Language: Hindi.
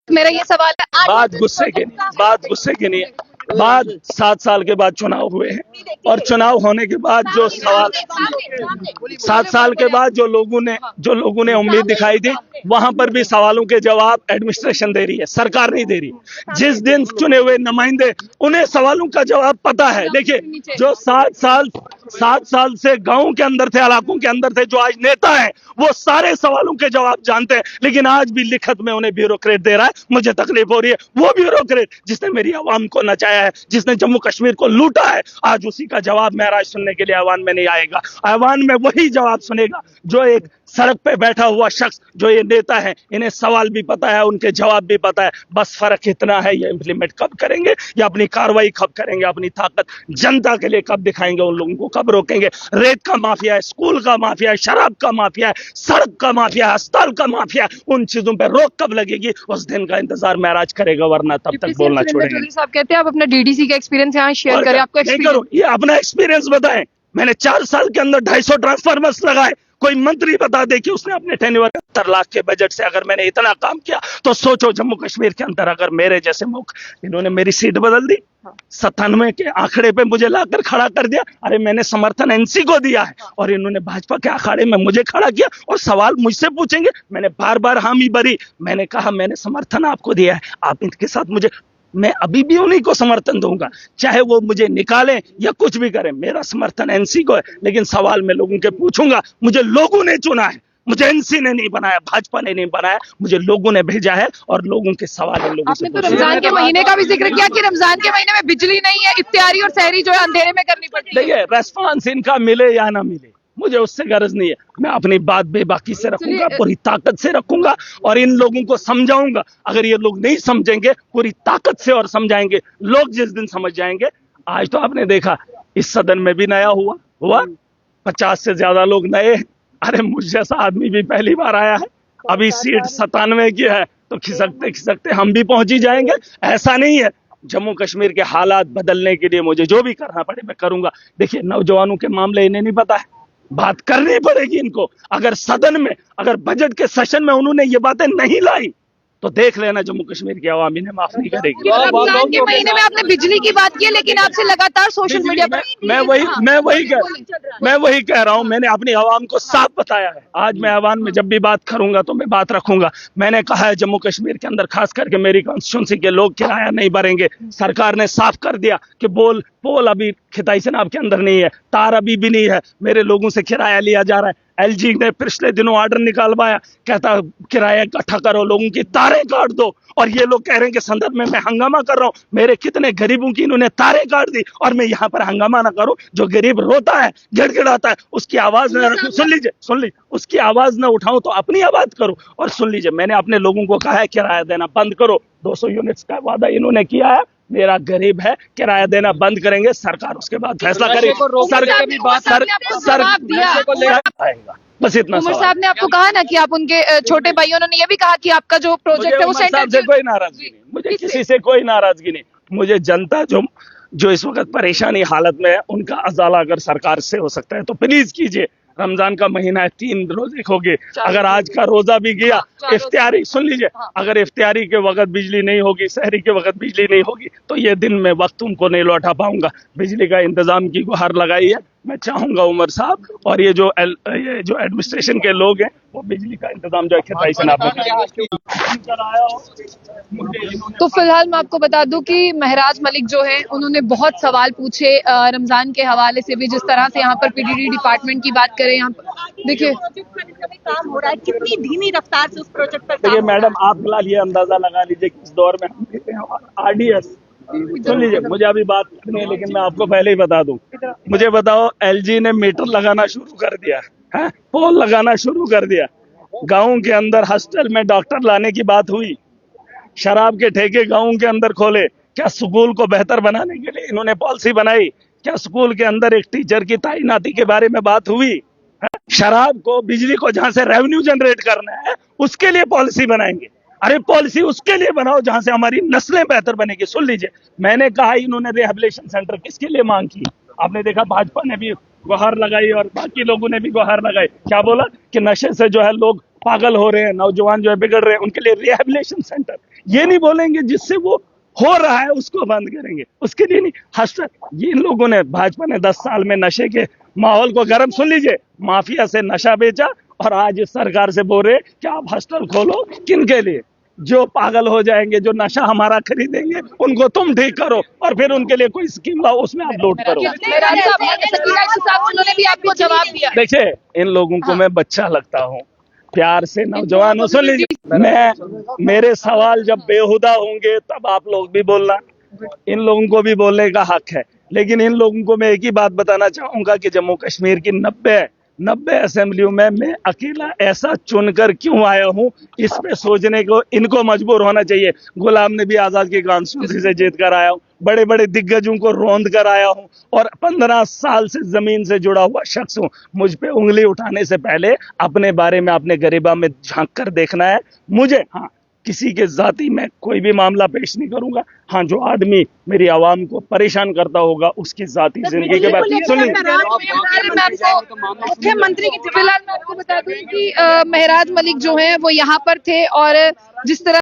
मेरा ये सवाल है, बात गुस्से की नहीं है। बाद 7 साल के बाद चुनाव हुए हैं और चुनाव होने के बाद जो सवाल 7 साल के बाद जो लोगों ने उम्मीद दिखाई थी, वहां पर भी सवालों के जवाब एडमिनिस्ट्रेशन दे रही है, सरकार नहीं दे रही। जिस दिन चुने हुए नुमाइंदे, उन्हें सवालों का जवाब पता है। देखिए, जो 7 साल से गांव के अंदर थे, इलाकों के अंदर थे, जो आज नेता है, वो सारे सवालों के जवाब जानते हैं, लेकिन आज भी लिखत में उन्हें ब्यूरोक्रेट दे रहा है। मुझे तकलीफ हो रही है। वो ब्यूरोक्रेट जिसने मेरी आवाम को नचाया है, जिसने जम्मू कश्मीर को लूटा है, आज उसी का जवाब महराज सुनने के लिए ऐवान में नहीं आएगा। ऐवान में वही जवाब सुनेगा जो एक सड़क पे बैठा हुआ शख्स, जो ये नेता है, इन्हें सवाल भी पता है, उनके जवाब भी पता है। बस फर्क इतना है, ये इंप्लीमेंट कब करेंगे या अपनी कार्रवाई कब करेंगे, अपनी ताकत जनता के लिए कब दिखाएंगे, उन लोगों को कब रोकेंगे। रेत का माफिया है, स्कूल का माफिया है, शराब का माफिया है, सड़क का माफिया है, अस्पताल का माफिया है। उन चीजों पर रोक कब लगेगी, उस दिन का इंतजार महराज करेगा, वरना तब तक बोलना छोड़ेंगे। साहब कहते हैं आप अपना डीडीसी का एक्सपीरियंस यहाँ शेयर करें। आपका एक्सपीरियंस, ये अपना एक्सपीरियंस बताएं। मैंने 4 साल के अंदर 250 ट्रांसफार्मर्स लगाए। कोई मंत्री बता दे कि उसने अपने टेन्योर 70 लाख के बजट से अगर मैंने इतना काम किया, तो सोचो जम्मू कश्मीर के अंदर अगर मेरे जैसे मुख, इन्होंने मेरी सीट बदल दी, 97 के आंकड़े पे मुझे लाकर खड़ा कर दिया। अरे मैंने समर्थन एनसी को दिया है और इन्होंने भाजपा के अखाड़े में मुझे खड़ा किया और सवाल मुझसे पूछेंगे। मैंने बार बार हामी भरी, मैंने कहा मैंने समर्थन आपको दिया है, आप इनके साथ मुझे, मैं अभी भी उन्हीं को समर्थन दूंगा, चाहे वो मुझे निकालें या कुछ भी करें। मेरा समर्थन एनसी को है, लेकिन सवाल मैं लोगों के पूछूंगा। मुझे लोगों ने चुना है, मुझे एनसी ने नहीं बनाया, भाजपा ने नहीं बनाया, मुझे लोगों ने भेजा है और लोगों के सवाल है लोगों से। आपने तो रमजान के महीने का भी जिक्र किया कि रमजान के महीने में बिजली नहीं है, इफ्तारी और सहरी जो है अंधेरे में करनी पड़ती है। देखिए, रेस्पॉन्स इनका मिले या ना मिले, मुझे उससे गर्ज नहीं है। मैं अपनी बात बेबाकी से रखूंगा, पूरी ताकत से रखूंगा और इन लोगों को समझाऊंगा। अगर ये लोग नहीं समझेंगे, पूरी ताकत से और समझाएंगे। लोग जिस दिन समझ जाएंगे, आज तो आपने देखा इस सदन में भी नया हुआ 50 से ज्यादा लोग नए हैं। अरे मुझ जैसा आदमी भी पहली बार आया है, अभी सीट 97 की है, तो खिसकते खिसकते हम भी पहुंच ही जाएंगे। ऐसा नहीं है। जम्मू कश्मीर के हालात बदलने के लिए मुझे जो भी करना पड़े मैं करूंगा। देखिए, नौजवानों के मामले इन्हें नहीं पता है, बात करनी पड़ेगी इनको। अगर सदन में, अगर बजट के सेशन में उन्होंने ये बातें नहीं लाई, तो देख लेना जम्मू कश्मीर की आवाम इन्हें माफ नहीं करेगी। रमजान के महीने में आपने बिजली की बात की, लेकिन आपसे लगातार सोशल मीडिया पर मैं वही कह रहा हूं। मैंने अपनी आवाम को साफ बताया है। आज मैं आवाम में जब भी बात करूंगा तो मैं बात रखूंगा। मैंने कहा है जम्मू कश्मीर के अंदर खास करके मेरी कॉन्स्टिट्यूंसी के लोग किराया नहीं भरेंगे। सरकार ने साफ कर दिया कि पोल अभी खिताई सेनाब के अंदर नहीं है, तार अभी भी नहीं है, मेरे लोगों से किराया लिया जा रहा है। एलजी ने पिछले दिनों ऑर्डर निकालवाया, कहता किराया इकट्ठा करो, लोगों की तारें काट दो। और ये लोग कह रहे हैं कि संदर्भ में मैं हंगामा कर रहा हूं। मेरे कितने गरीबों की इन्होंने तारें काट दी और मैं यहाँ पर हंगामा ना करूं। जो गरीब रोता है, गिड़गिड़ाता है, उसकी आवाज न रखूं। सुन लीजिए, उसकी आवाज न उठाऊं तो अपनी आवाज करूं। और सुन लीजिए, मैंने अपने लोगों को कहा है किराया देना बंद करो। 200 यूनिट्स का वादा इन्होंने किया है। मेरा गरीब है, किराया देना बंद करेंगे, सरकार उसके बाद फैसला करेगी। बस इतना। उमर साहब ने आपको कहा ना कि आप उनके छोटे भाई, उन्होंने ये भी कहा कि आपका जो प्रोजेक्ट है वो सेंटर से कोई नाराजगी नहीं, मुझे किसी से कोई नाराजगी नहीं। मुझे जनता जो इस वक्त परेशानी हालत में है, उनका अजाला अगर सरकार से हो सकता है तो प्लीज कीजिए। रमजान का महीना है, 3 रोजे होंगे। अगर आज का रोजा भी गया, इफ्तियारी, सुन लीजिए, अगर इफ्तियारी के वक्त बिजली नहीं होगी, सहरी के वक्त बिजली नहीं होगी, तो ये दिन में वक्त तुमको नहीं लौटा पाऊंगा। बिजली का इंतजाम की गुहार लगाई है। मैं चाहूंगा उमर साहब और ये जो एडमिनिस्ट्रेशन के लोग हैं, वो बिजली का इंतजाम जो है खिताई से ना। तो फिलहाल मैं आपको बता दूं कि महराज मलिक जो है, उन्होंने बहुत सवाल पूछे रमजान के हवाले से भी। जिस तरह से यहाँ पर पीडीडी डिपार्टमेंट की बात करें, यहाँ पर देखिए काम हो रहा है, कितनी धीमी रफ्तार से उस प्रोजेक्ट पर। देखिए मैडम, आप फिलहाल ये अंदाजा लगा लीजिए कि इस दौर में हम देते हैं आरडीएस। सुन लीजिए, मुझे अभी बात करनी है, लेकिन मैं आपको पहले ही बता दूं। मुझे बताओ, एलजी ने मीटर लगाना शुरू कर दिया है, पोल लगाना शुरू कर दिया। गाँव के अंदर हॉस्टल में डॉक्टर लाने की बात हुई। शराब के ठेके गाँव के अंदर खोले। क्या स्कूल को बेहतर बनाने के लिए इन्होंने पॉलिसी बनाई? क्या स्कूल के अंदर एक टीचर की तैनाती के बारे में बात हुई? शराब को, बिजली को जहां से रेवेन्यू जनरेट करना है, उसके लिए पॉलिसी बनाएंगे। अरे पॉलिसी उसके लिए बनाओ जहां से हमारी नस्लें बेहतर बनेगी। सुन लीजिए, मैंने कहा इन्होंने रिहेबिलिटेशन सेंटर किसके लिए मांग की? आपने देखा भाजपा ने भी गुहार लगाई और बाकी लोगों ने भी गुहार लगाई। क्या बोला कि नशे से जो है लोग पागल हो रहे हैं, नौजवान जो है बिगड़ रहे हैं, उनके लिए रिहैबिलिटेशन सेंटर। ये नहीं बोलेंगे जिससे वो हो रहा है उसको बंद करेंगे, उसके लिए नहीं। हॉस्टल, ये इन लोगों ने, भाजपा ने 10 साल में नशे के माहौल को गर्म, सुन लीजिए, माफिया से नशा बेचा और आज इस सरकार से बोल रहे कि आप हॉस्टल खोलो। किनके लिए? जो पागल हो जाएंगे, जो नशा हमारा खरीदेंगे, उनको तुम ठीक करो और फिर उनके लिए कोई स्कीम लाओ, उसमें आप लोड करो। महराज साहब उन्होंने भी आपको जवाब दिया। देखिए, इन लोगों को मैं बच्चा लगता हूँ, प्यार से नौजवानों, सुन लीजिए, मेरे सवाल जब बेहुदा होंगे तब आप लोग भी बोलना, इन लोगों को भी बोलने का हक है। लेकिन इन लोगों को मैं एक ही बात बताना चाहूंगा कि जम्मू कश्मीर की 90 असेंबलियों में मैं अकेला ऐसा चुनकर क्यों आया हूं, इस पे सोचने को इनको मजबूर होना चाहिए। गुलाम नबी आजाद की कॉन्स्टिट्यूंसी से जीत कर आया हूं, बड़े बड़े दिग्गजों को रौंद कर आया हूं और 15 साल से जमीन से जुड़ा हुआ शख्स हूं। मुझ पे उंगली उठाने से पहले अपने बारे में, अपने गरीबा में झांक कर देखना है मुझे। हाँ, किसी के जाती में कोई भी मामला पेश नहीं करूंगा। हाँ, जो आदमी मेरी आवाम को परेशान करता होगा उसकी जाती जिंदगी के बारे में सुन लीजिए। मुख्यमंत्री की, फिलहाल मैं आपको बता दूं कि महराज मलिक जो हैं वो यहाँ पर थे और जिस तरह